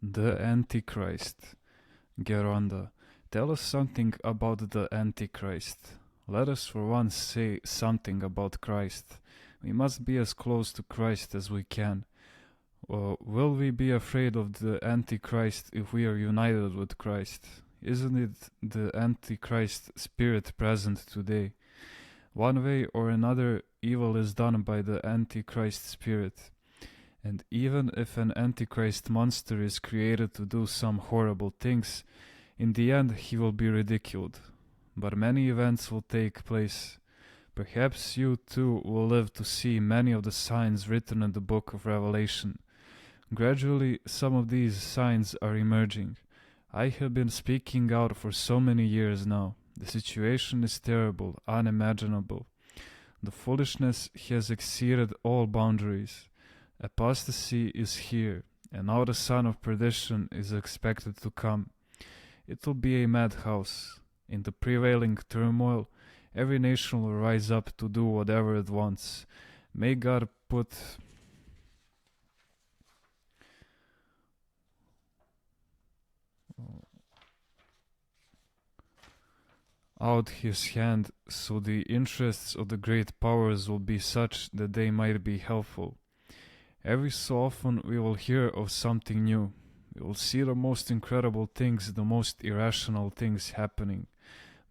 The Antichrist. Geronda, tell us something about the Antichrist. Let us for once say something about Christ. We must be as close to Christ as we can. Will we be afraid of the Antichrist if we are united with Christ? Isn't it the Antichrist spirit present today? One way or another, evil is done by the Antichrist spirit. And even if an Antichrist monster is created to do some horrible things, in the end he will be ridiculed. But many events will take place. Perhaps you too will live to see many of the signs written in the book of Revelation. Gradually, some of these signs are emerging. I have been speaking out for so many years now. The situation is terrible, unimaginable. The foolishness has exceeded all boundaries. Apostasy is here, and now the son of perdition is expected to come. It will be a madhouse. In the prevailing turmoil, every nation will rise up to do whatever it wants. May God put out his hand so the interests of the great powers will be such that they might be helpful. Every so often we will hear of something new. We will see the most incredible things, the most irrational things happening.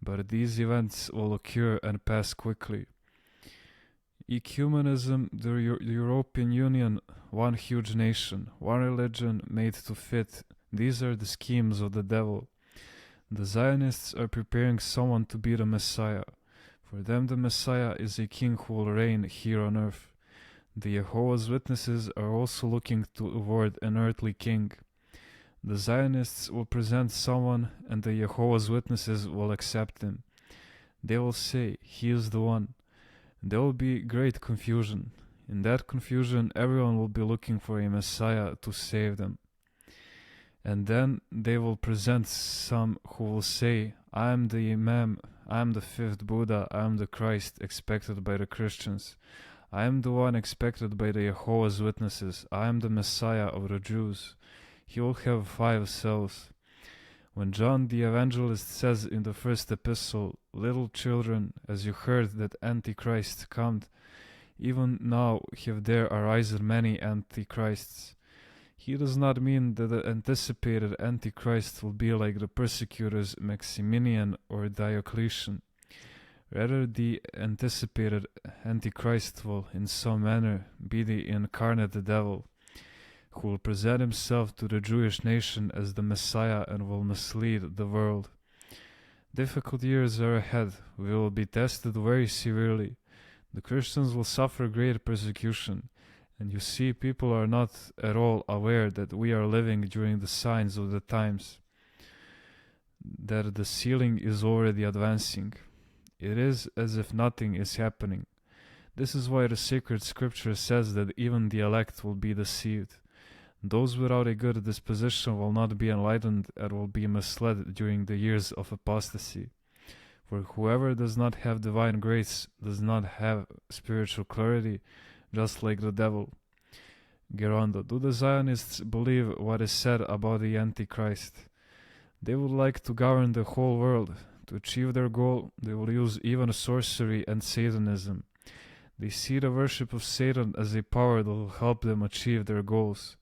But these events will occur and pass quickly. Ecumenism, the European Union, one huge nation, one religion made to fit, these are the schemes of the devil. The Zionists are preparing someone to be the Messiah. For them the Messiah is a king who will reign here on earth. The Jehovah's Witnesses are also looking toward an earthly king. The Zionists will present someone and the Jehovah's Witnesses will accept him. They will say, he is the one. There will be great confusion. In that confusion, everyone will be looking for a Messiah to save them. And then they will present some who will say, I am the Imam, I am the fifth Buddha, I am the Christ expected by the Christians. I am the one expected by the Jehovah's Witnesses. I am the Messiah of the Jews. He will have 5 cells. When John the Evangelist says in the first epistle, little children, as you heard that Antichrist come, even now have there arisen many Antichrists. He does not mean that the anticipated Antichrist will be like the persecutors Maximinian or Diocletian. Rather, the anticipated Antichrist will, in some manner, be the incarnate devil, who will present himself to the Jewish nation as the Messiah and will mislead the world. Difficult years are ahead. We will be tested very severely. The Christians will suffer great persecution. And you see, people are not at all aware that we are living during the signs of the times, that the ceiling is already advancing. It is as if nothing is happening. This is why the sacred scripture says that even the elect will be deceived. Those without a good disposition will not be enlightened and will be misled during the years of apostasy. For whoever does not have divine grace does not have spiritual clarity, just like the devil. Geronda, do the Zionists believe what is said about the Antichrist? They would like to govern the whole world. To achieve their goal, they will use even sorcery and Satanism. They see the worship of Satan as a power that will help them achieve their goals.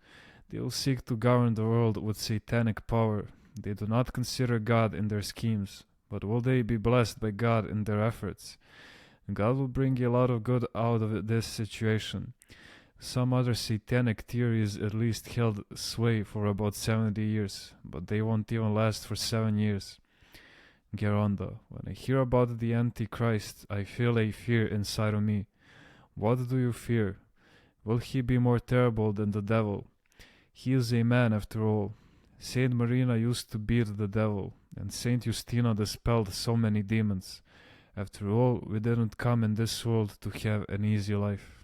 They will seek to govern the world with satanic power. They do not consider God in their schemes, but will they be blessed by God in their efforts? God will bring a lot of good out of this situation. Some other satanic theories at least held sway for about 70 years, but they won't even last for 7 years. Geronda, when I hear about the Antichrist, I feel a fear inside of me. What do you fear? Will he be more terrible than the devil? He is a man after all. Saint Marina used to beat the devil, and Saint Justina dispelled so many demons. After all, we didn't come in this world to have an easy life.